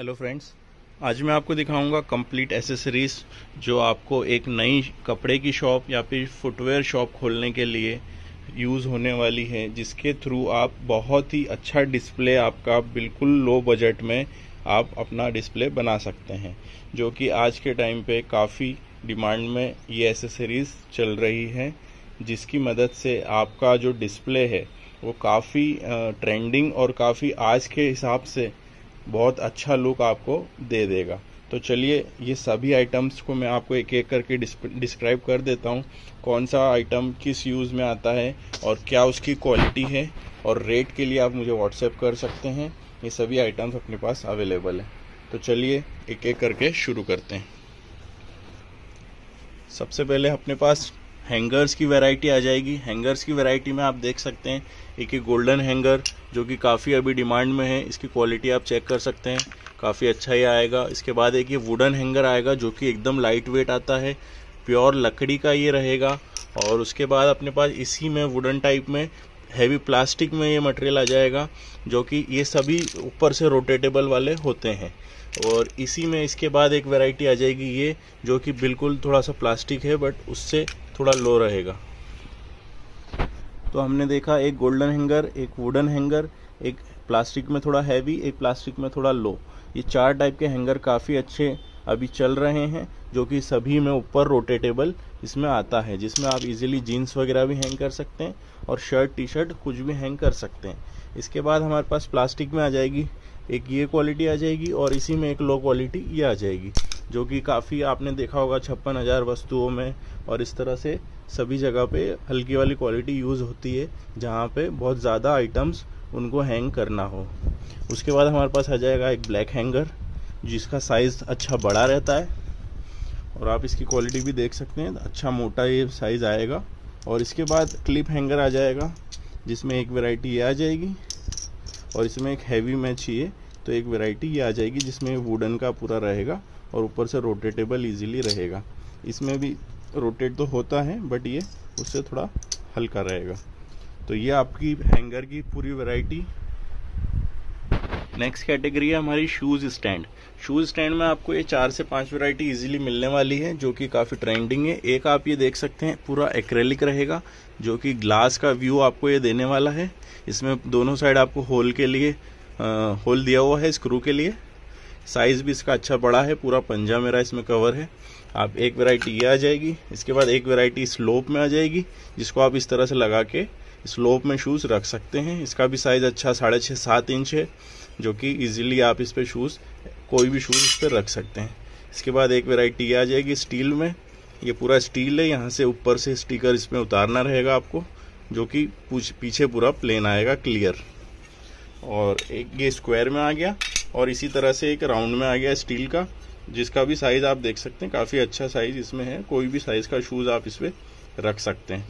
Hello friends, आज मैं आपको दिखाऊंगा कंप्लीट एसेसरीज जो आपको एक नई कपड़े की शॉप या फिर फुटवेयर शॉप खोलने के लिए यूज़ होने वाली है, जिसके थ्रू आप बहुत ही अच्छा डिस्प्ले आपका बिल्कुल लो बजट में आप अपना डिस्प्ले बना सकते हैं, जो कि आज के टाइम पे काफ़ी डिमांड में ये एसेसरीज चल रही है, जिसकी मदद से आपका जो डिस्प्ले है वो काफ़ी ट्रेंडिंग और काफ़ी आज के हिसाब से बहुत अच्छा लुक आपको दे देगा। तो चलिए ये सभी आइटम्स को मैं आपको एक एक करके डिस्क्राइब कर देता हूँ, कौन सा आइटम किस यूज़ में आता है और क्या उसकी क्वालिटी है, और रेट के लिए आप मुझे व्हाट्सएप कर सकते हैं। ये सभी आइटम्स अपने पास अवेलेबल हैं। तो चलिए एक एक करके शुरू करते हैं। सबसे पहले अपने पास हैंगर्स की वैरायटी आ जाएगी। हैंगर्स की वैरायटी में आप देख सकते हैं एक गोल्डन हैंगर, जो कि काफ़ी अभी डिमांड में है। इसकी क्वालिटी आप चेक कर सकते हैं, काफ़ी अच्छा ही आएगा। इसके बाद एक ये वुडन हैंगर आएगा, जो कि एकदम लाइट वेट आता है, प्योर लकड़ी का ये रहेगा। और उसके बाद अपने पास इसी में वुडन टाइप में हैवी प्लास्टिक में ये मटेरियल आ जाएगा, जो कि ये सभी ऊपर से रोटेटेबल वाले होते हैं। और इसी में इसके बाद एक वैरायटी आ जाएगी ये, जो कि बिल्कुल थोड़ा सा प्लास्टिक है बट उससे थोड़ा लो रहेगा। तो हमने देखा एक गोल्डन हैंगर, एक वुडन हैंगर, एक प्लास्टिक में थोड़ा हैवी, एक प्लास्टिक में थोड़ा लो। ये चार टाइप के हैंगर काफ़ी अच्छे अभी चल रहे हैं, जो कि सभी में ऊपर रोटेटेबल इसमें आता है, जिसमें आप इजीली जीन्स वगैरह भी हैंग कर सकते हैं और शर्ट टी शर्ट कुछ भी हैंग कर सकते हैं। इसके बाद हमारे पास प्लास्टिक में आ जाएगी एक ये क्वालिटी आ जाएगी, और इसी में एक लो क्वालिटी ये आ जाएगी, जो कि काफ़ी आपने देखा होगा 56,000 वस्तुओं में और इस तरह से सभी जगह पे हल्की वाली क्वालिटी यूज़ होती है, जहाँ पे बहुत ज़्यादा आइटम्स उनको हैंग करना हो। उसके बाद हमारे पास आ जाएगा एक ब्लैक हैंगर, जिसका साइज़ अच्छा बड़ा रहता है और आप इसकी क्वालिटी भी देख सकते हैं, अच्छा मोटा ये साइज़ आएगा। और इसके बाद क्लिप हैंगर आ जाएगा, जिसमें एक वैरायटी ये आ जाएगी, और इसमें एक हैवी में चाहिए तो एक वैरायटी ये आ जाएगी, जिसमें वुडन का पूरा रहेगा और ऊपर से रोटेटेबल इजीली रहेगा। इसमें भी रोटेट तो होता है बट ये उससे थोड़ा हल्का रहेगा। तो ये आपकी हैंगर की पूरी वैरायटी। नेक्स्ट कैटेगरी है हमारी शूज़ स्टैंड। शूज़ स्टैंड में आपको ये 4 से 5 वैरायटी इजीली मिलने वाली है, जो कि काफ़ी ट्रेंडिंग है। एक आप ये देख सकते हैं पूरा एक्रेलिक रहेगा, जो कि ग्लास का व्यू आपको ये देने वाला है। इसमें दोनों साइड आपको होल के लिए होल दिया हुआ है स्क्रू के लिए। साइज़ भी इसका अच्छा बड़ा है, पूरा पंजा मेरा इसमें कवर है। आप एक वैरायटी ये आ जाएगी। इसके बाद एक वैरायटी स्लोप में आ जाएगी, जिसको आप इस तरह से लगा के स्लोप में शूज़ रख सकते हैं। इसका भी साइज़ अच्छा 6.5-7 इंच है, जो कि इजीली आप इस पे शूज़ कोई भी शूज़ इस पर रख सकते हैं। इसके बाद एक वैरायटी ये आ जाएगी स्टील में। ये पूरा स्टील है, यहाँ से ऊपर से स्टिकर इसमें उतारना रहेगा आपको, जो कि पीछे पूरा प्लेन आएगा क्लियर। और एक ये स्क्वायर में आ गया, और इसी तरह से एक राउंड में आ गया स्टील का, जिसका भी साइज़ आप देख सकते हैं, काफ़ी अच्छा साइज़ इसमें है। कोई भी साइज़ का शूज़ आप इस पर रख सकते हैं।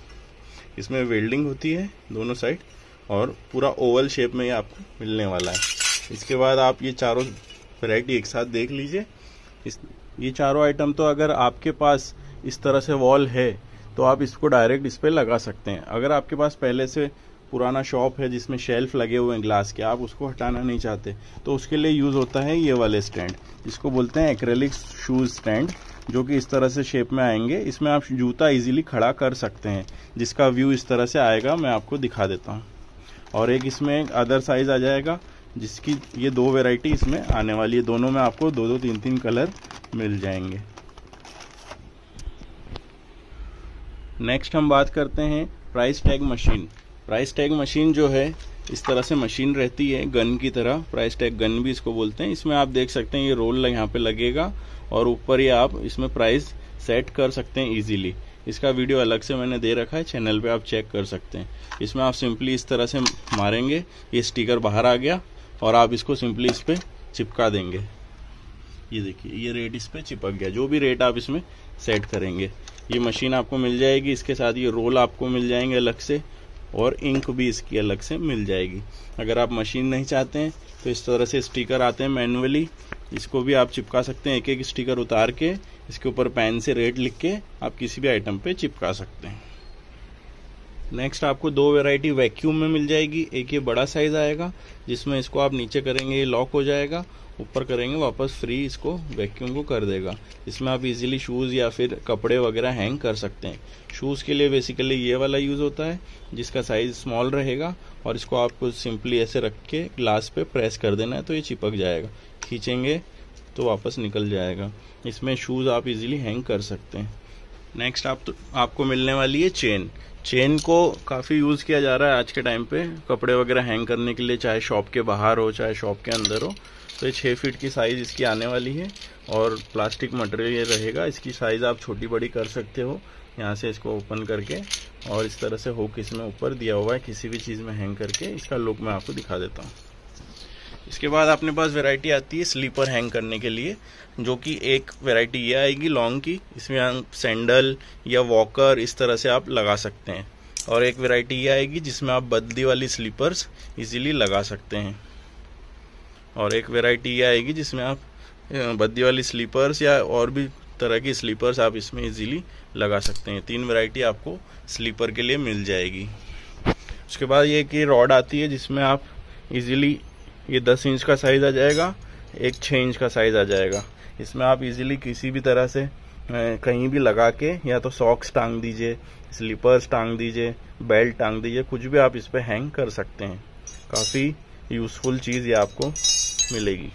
इसमें वेल्डिंग होती है दोनों साइड, और पूरा ओवल शेप में ये आपको मिलने वाला है। इसके बाद आप ये चारों वैरायटी एक साथ देख लीजिए। ये चारों आइटम तो अगर आपके पास इस तरह से वॉल है तो आप इसको डायरेक्ट इस पर लगा सकते हैं। अगर आपके पास पहले से पुराना शॉप है जिसमें शेल्फ लगे हुए हैं ग्लास के, आप उसको हटाना नहीं चाहते, तो उसके लिए यूज़ होता है ये वाले स्टैंड, जिसको बोलते हैं एक्रेलिक शूज़ स्टैंड, जो कि इस तरह से शेप में आएंगे। इसमें आप जूता इजीली खड़ा कर सकते हैं, जिसका व्यू इस तरह से आएगा, मैं आपको दिखा देता हूँ। और एक इसमें अदर साइज़ आ जाएगा, जिसकी ये 2 वैरायटी इसमें आने वाली है। दोनों में आपको 2-2, 3-3 कलर मिल जाएंगे। नेक्स्ट हम बात करते हैं price tag machine. Price tag machine जो है इस तरह से मशीन रहती है, गन की तरह, प्राइस टैग गन भी इसको बोलते हैं। इसमें आप देख सकते हैं ये रोल यहाँ पे लगेगा, और ऊपर ही आप इसमें प्राइस सेट कर सकते हैं इजीली। इसका वीडियो अलग से मैंने दे रखा है चैनल पे, आप चेक कर सकते हैं। इसमें आप सिंपली इस तरह से मारेंगे, ये स्टिकर बाहर आ गया, और आप इसको सिंपली इस पर चिपका देंगे। ये देखिए ये रेट इस पर चिपक गया, जो भी रेट आप इसमें सेट करेंगे। ये मशीन आपको मिल जाएगी, इसके साथ ये रोल आपको मिल जाएंगे अलग से, और इंक भी इसकी अलग से मिल जाएगी। अगर आप मशीन नहीं चाहते हैं तो इस तरह से स्टिकर आते हैं मैनुअली, इसको भी आप चिपका सकते हैं। एक एक स्टिकर उतार के इसके ऊपर पेन से रेट लिख के आप किसी भी आइटम पे चिपका सकते हैं। नेक्स्ट आपको 2 वैरायटी वैक्यूम में मिल जाएगी। एक ये बड़ा साइज आएगा, जिसमें इसको आप नीचे करेंगे ये लॉक हो जाएगा, ऊपर करेंगे वापस फ्री इसको वैक्यूम को कर देगा। इसमें आप इजीली शूज़ या फिर कपड़े वगैरह हैंग कर सकते हैं। शूज़ के लिए बेसिकली ये वाला यूज़ होता है जिसका साइज़ स्मॉल रहेगा, और इसको आपको सिंपली ऐसे रख के ग्लास पे प्रेस कर देना है तो ये चिपक जाएगा, खींचेंगे तो वापस निकल जाएगा। इसमें शूज़ आप इजीली हैंग कर सकते हैं। नेक्स्ट आपको मिलने वाली है चेन को काफ़ी यूज़ किया जा रहा है आज के टाइम पे कपड़े वगैरह हैंग करने के लिए, चाहे शॉप के बाहर हो चाहे शॉप के अंदर हो। तो ये 6 फीट की साइज़ इसकी आने वाली है और प्लास्टिक मटेरियल ये रहेगा। इसकी साइज़ आप छोटी बड़ी कर सकते हो यहाँ से इसको ओपन करके, और इस तरह से हुक इसमें ऊपर दिया हुआ है किसी भी चीज़ में हैंग करके। इसका लुक मैं आपको दिखा देता हूँ। इसके बाद अपने पास वैरायटी आती है स्लीपर हैंग करने के लिए, जो कि एक वैरायटी ये आएगी लॉन्ग की, इसमें आप सैंडल या वॉकर इस तरह से आप लगा सकते हैं। और एक वैरायटी ये आएगी जिसमें आप बद्दी वाली स्लीपर्स इजीली लगा सकते हैं। और एक वैरायटी ये आएगी जिसमें आप बद्दी वाली स्लीपर्स या और भी तरह की स्लीपर्स आप इसमें इजीली लगा सकते हैं। 3 वैरायटी आपको स्लीपर के लिए मिल जाएगी। उसके बाद ये कि रॉड आती है जिसमें आप इजीली, ये 10 इंच का साइज़ आ जाएगा, एक 6 इंच का साइज़ आ जाएगा। इसमें आप इजीली किसी भी तरह से कहीं भी लगा के, या तो सॉक्स टांग दीजिए, स्लीपर्स टांग दीजिए, बेल्ट टांग दीजिए, कुछ भी आप इस पे हैंग कर सकते हैं। काफ़ी यूज़फुल चीज़ ये आपको मिलेगी।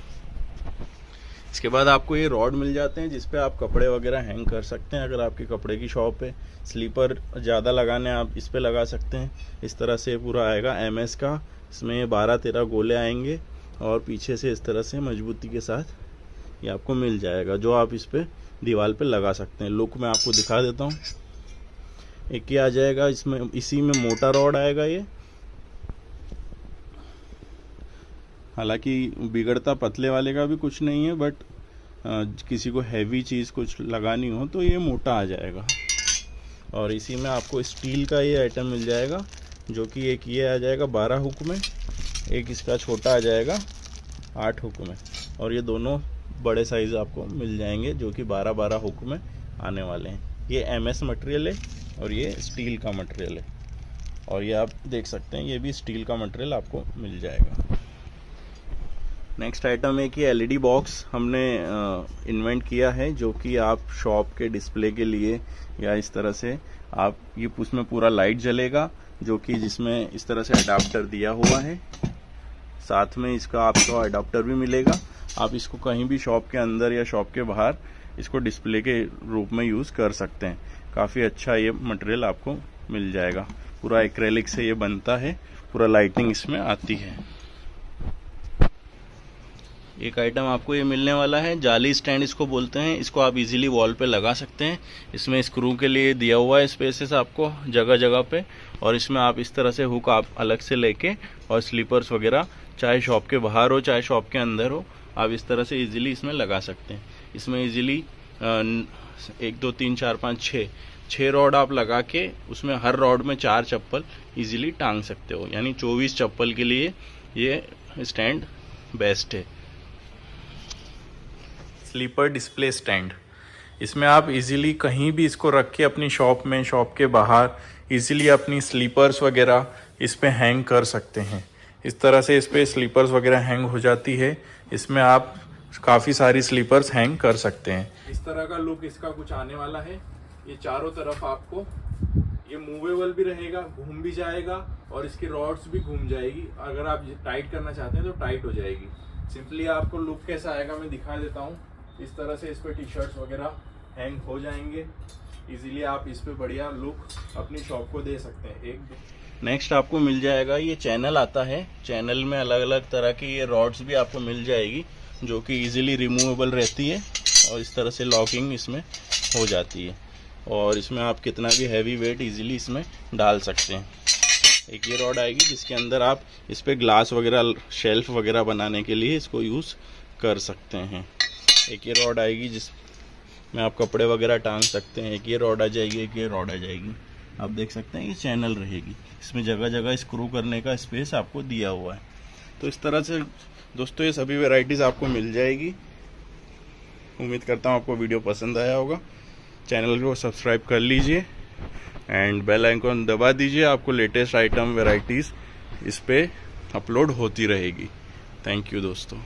इसके बाद आपको ये रॉड मिल जाते हैं जिस पे आप कपड़े वगैरह हैंग कर सकते हैं। अगर आपकी कपड़े की शॉप है, स्लीपर ज़्यादा लगाने आप इस पे लगा सकते हैं। इस तरह से पूरा आएगा MS का, इसमें 12-13 गोले आएंगे और पीछे से इस तरह से मजबूती के साथ ये आपको मिल जाएगा, जो आप इस पे दीवार पे लगा सकते हैं। लुक मैं आपको दिखा देता हूँ। एक ये आ जाएगा, इसमें इसी में मोटा रॉड आएगा ये, हालांकि बिगड़ता पतले वाले का भी कुछ नहीं है, बट किसी को हैवी चीज़ कुछ लगानी हो तो ये मोटा आ जाएगा। और इसी में आपको स्टील का ये आइटम मिल जाएगा, जो कि एक ये आ जाएगा 12 हुक में, एक इसका छोटा आ जाएगा 8 हुक में, और ये दोनों बड़े साइज़ आपको मिल जाएंगे जो कि 12-12 हुक में आने वाले हैं। ये MS मटेरियल है और ये स्टील का मटेरियल है, और ये आप देख सकते हैं ये भी स्टील का मटेरियल आपको मिल जाएगा। नेक्स्ट आइटम है कि LED बॉक्स हमने इन्वेंट किया है, जो कि आप शॉप के डिस्प्ले के लिए या इस तरह से आप, ये उसमें पूरा लाइट जलेगा, जो कि जिसमें इस तरह से अडाप्टर दिया हुआ है। साथ में इसका आपको अडाप्टर भी मिलेगा। आप इसको कहीं भी शॉप के अंदर या शॉप के बाहर इसको डिस्प्ले के रूप में यूज़ कर सकते हैं। काफ़ी अच्छा ये मटेरियल आपको मिल जाएगा। पूरा एक्रेलिक से ये बनता है, पूरा लाइटिंग इसमें आती है। एक आइटम आपको ये मिलने वाला है, जाली स्टैंड इसको बोलते हैं। इसको आप इजीली वॉल पे लगा सकते हैं। इसमें स्क्रू के लिए दिया हुआ है स्पेसेस आपको जगह जगह पे, और इसमें आप इस तरह से हुक आप अलग से लेके, और स्लीपर्स वगैरह चाहे शॉप के बाहर हो चाहे शॉप के अंदर हो, आप इस तरह से इजीली इसमें लगा सकते हैं। इसमें इजीली 1 2 3 4 5 6 रॉड आप लगा के उसमें हर रॉड में 4 चप्पल इजीली टांग सकते हो, यानी 24 चप्पल के लिए ये स्टैंड बेस्ट है। स्लीपर डिस्प्ले स्टैंड, इसमें आप इजीली कहीं भी इसको रख के अपनी शॉप में, शॉप के बाहर इजीली अपनी स्लीपर्स वगैरह इस पे हैंग कर सकते हैं। इस तरह से इस पे स्लीपर्स वगैरह हैंग हो जाती है। इसमें आप काफ़ी सारी स्लीपर्स हैंग कर सकते हैं। इस तरह का लुक इसका कुछ आने वाला है। ये चारों तरफ आपको ये मूवेबल भी रहेगा, घूम भी जाएगा, और इसकी रॉड्स भी घूम जाएगी। अगर आप टाइट करना चाहते हैं तो टाइट हो जाएगी। सिंपली आपको लुक कैसा आएगा मैं दिखा देता हूँ। इस तरह से इस पे टी-शर्ट्स वगैरह हैंग हो जाएंगे। इजीली आप इस पे बढ़िया लुक अपनी शॉप को दे सकते हैं। नेक्स्ट आपको मिल जाएगा, ये चैनल आता है। चैनल में अलग अलग तरह की ये रॉड्स भी आपको मिल जाएगी, जो कि इजीली रिमूवेबल रहती है, और इस तरह से लॉकिंग इसमें हो जाती है। और इसमें आप कितना भी हैवी वेट इजीली इसमें डाल सकते हैं। एक ये रॉड आएगी जिसके अंदर आप इस पे ग्लास वगैरह, शेल्फ वगैरह बनाने के लिए इसको यूज़ कर सकते हैं। एक ये रॉड आएगी जिसमें आप कपड़े वगैरह टांग सकते हैं। एक ये रॉड आ जाएगी, एक ये रॉड आ जाएगी। आप देख सकते हैं ये चैनल रहेगी। इसमें जगह जगह स्क्रू करने का स्पेस आपको दिया हुआ है। तो इस तरह से दोस्तों ये सभी वैरायटीज़ आपको मिल जाएगी। उम्मीद करता हूँ आपको वीडियो पसंद आया होगा। चैनल को सब्सक्राइब कर लीजिए एंड बेल आइकन दबा दीजिए। आपको लेटेस्ट आइटम वैरायटीज़ इस पे अपलोड होती रहेगी। थैंक यू दोस्तों।